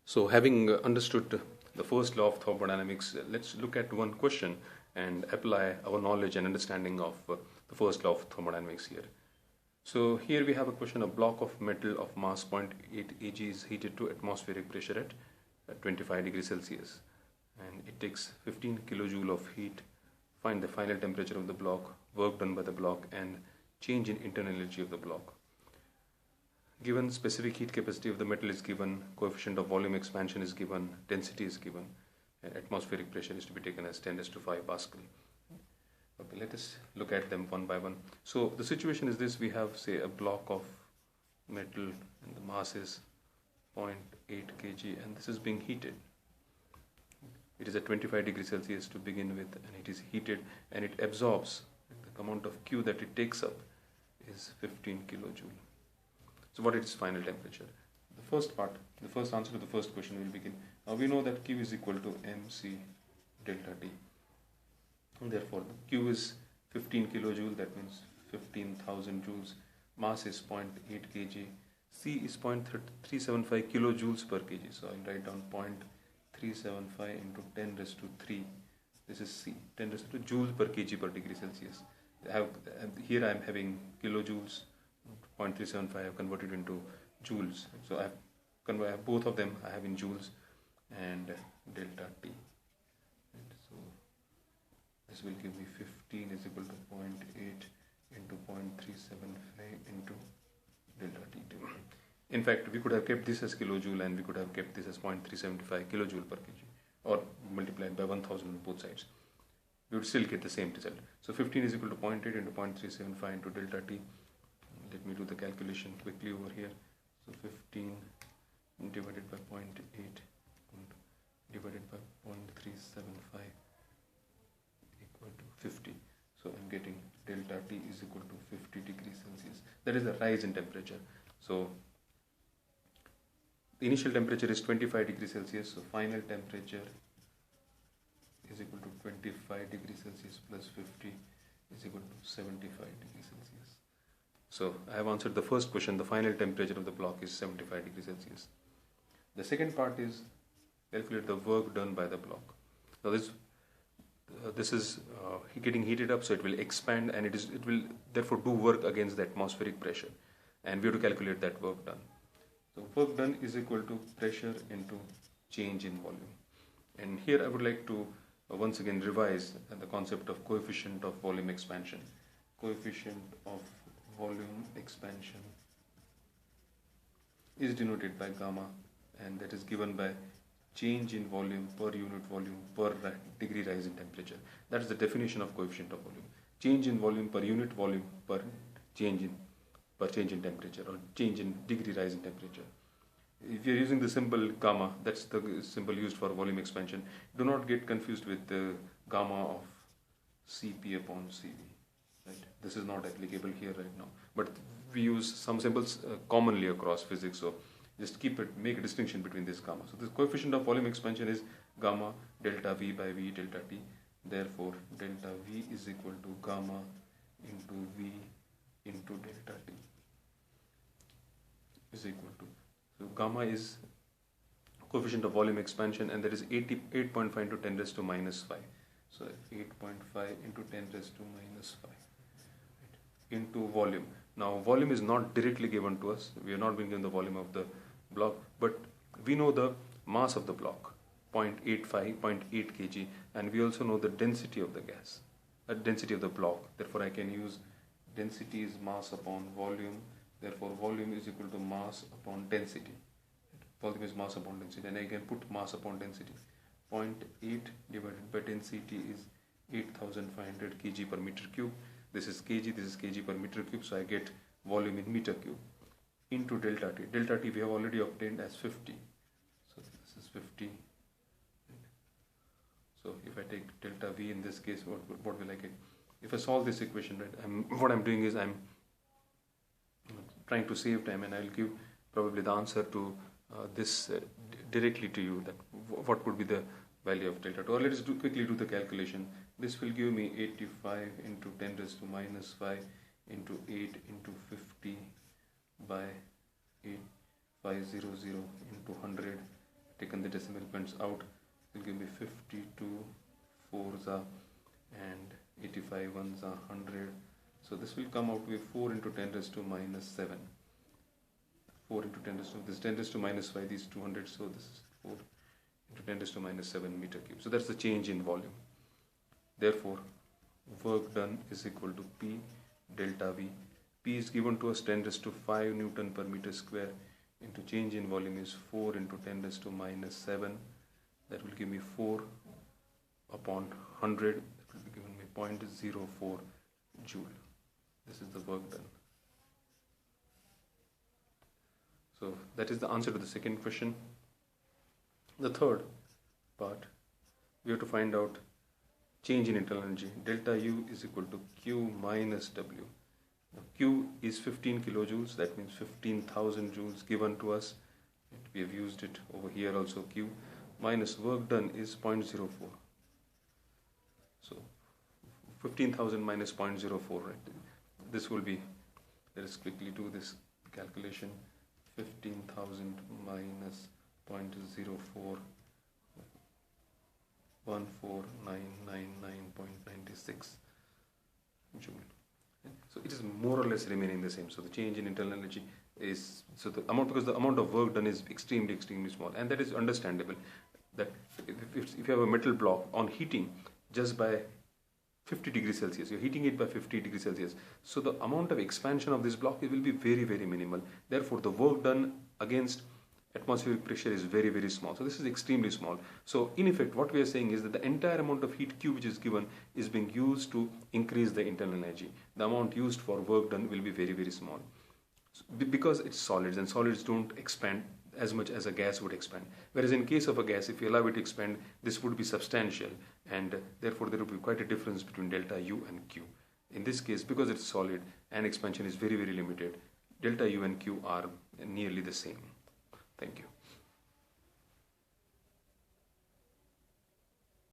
So having understood the first law of thermodynamics, let's look at one question and apply our knowledge and understanding of the first law of thermodynamics here. So here we have a question: a block of metal of mass 0.8 Ag is heated to atmospheric pressure at 25 degrees Celsius, and it takes 15 kilojoule of heat. Find the final temperature of the block, work done by the block, and change in internal energy of the block. Given specific heat capacity of the metal is given, coefficient of volume expansion is given, density is given, and atmospheric pressure is to be taken as 10⁵ Pascal. Okay, let us look at them one by one. So the situation is this: we have, say, a block of metal and the mass is 0.8 kg, and this is being heated. It is at 25 degrees Celsius to begin with, and it is heated and it absorbs. The amount of Q that it takes up is 15 kilojoule. So what is its final temperature? The first answer to the first question will begin. Now we know that Q is equal to mc delta T. And therefore Q is 15 kilojoule, that means 15,000 joules. Mass is 0.8 kg. C is 0.375 kilojoules per kg. So I'll write down 0.375 into 10⁻⁵. This is C, 10⁻⁵ joules per kg per degree Celsius. Here I am having kilojoules. 0.375 I have converted into joules. So I have both of them I have in joules, and delta T. And so this will give me 15 is equal to 0.8 into 0.375 into delta T. In fact, we could have kept this as kilojoule and we could have kept this as 0.375 kilojoule per kg, or multiplied by 1000 on both sides. We would still get the same result. So 15 is equal to 0.8 into 0.375 into delta T. Let me do the calculation quickly over here. So 15 divided by 0.8 divided by 0.375 equal to 50. So I'm getting delta T is equal to 50 degrees Celsius. That is the rise in temperature. So the initial temperature is 25 degrees Celsius. So final temperature is equal to 25 degrees Celsius plus 50 is equal to 75 degrees Celsius. So I have answered the first question. The final temperature of the block is 75 degrees Celsius. The second part is calculate the work done by the block. Now this is getting heated up, so it will expand and it will therefore do work against the atmospheric pressure, and we have to calculate that work done. So work done is equal to pressure into change in volume. And here I would like to once again revise the concept of coefficient of volume expansion. Coefficient of volume expansion is denoted by gamma, and that is given by change in volume per unit volume per degree rise in temperature. That is the definition of coefficient of volume. Change in volume per unit volume per change in temperature, or change in degree rise in temperature. If you are using the symbol gamma, that's the symbol used for volume expansion. Do not get confused with the gamma of Cp upon Cv. Right. This is not applicable here right now, but we use some symbols commonly across physics, so just make a distinction between this gamma. So the coefficient of volume expansion is gamma delta V by V delta T. Therefore delta V is equal to gamma into V into delta T is equal to, so gamma is coefficient of volume expansion, and that is 8.5 into 10⁻⁻⁵. So 8.5 into 10⁻⁻⁵ into volume. Now volume is not directly given to us. We are not being given the volume of the block, but we know the mass of the block, 0.8 kg, and we also know the density of the gas, density of the block. Therefore I can use density is mass upon volume. Therefore volume is equal to mass upon density. Volume is mass upon density, and I can put mass upon density. 0.8 divided by density is 8,500 kg per meter cube. This is kg, this is kg per meter cube, so I get volume in meter cube into delta T. Delta T we have already obtained as 50. So this is 50. So if I take delta V in this case, what will I get? If I solve this equation, right, what I'm doing is I'm trying to save time, and I'll give probably the answer to this directly to you, that what would be the value of delta 2. Or let us quickly do the calculation. This will give me 85 into 10⁻⁵ into 8 into 50 by 8500 into 100 taken the decimal points out, it will give me 52 fours are and 85 ones are 100. So this will come out with 4 into 10 raised to minus 7. 4 into 10 raised to, this 10 raised to minus 5, these 200, so this is 4 into 10 raised to minus 7 meter cube. So that's the change in volume. Therefore, work done is equal to P delta V. P is given to us 10 raised to 5 Newton per meter square into change in volume is 4 into 10 raised to minus 7. That will give me 4 upon 100. That will be given me 0.04 joule. This is the work done. So that is the answer to the second question. The third part, we have to find out change in internal energy. Delta U is equal to Q minus W. Now, Q is 15 kilojoules, that means 15,000 joules given to us. We have used it over here also, Q, minus work done is 0.04. So 15,000 minus 0.04, right? This will be, let us quickly do this calculation. 15,000 minus 0.04, 14999.96 joule. So it is more or less remaining the same. So the change in internal energy is, so the amount, because the amount of work done is extremely small, and that is understandable. That if you have a metal block on heating just by 50 degrees Celsius, you're heating it by 50 degrees Celsius. So the amount of expansion of this block will be very minimal. Therefore, the work done against atmospheric pressure is very small. So this is extremely small. So in effect, what we are saying is that the entire amount of heat Q which is given is being used to increase the internal energy. The amount used for work done will be very small. So because it's solids, and solids don't expand as much as a gas would expand. Whereas in case of a gas, if you allow it to expand, this would be substantial, and therefore there would be quite a difference between delta U and Q. In this case, because it's solid and expansion is very limited, delta U and Q are nearly the same. Thank you.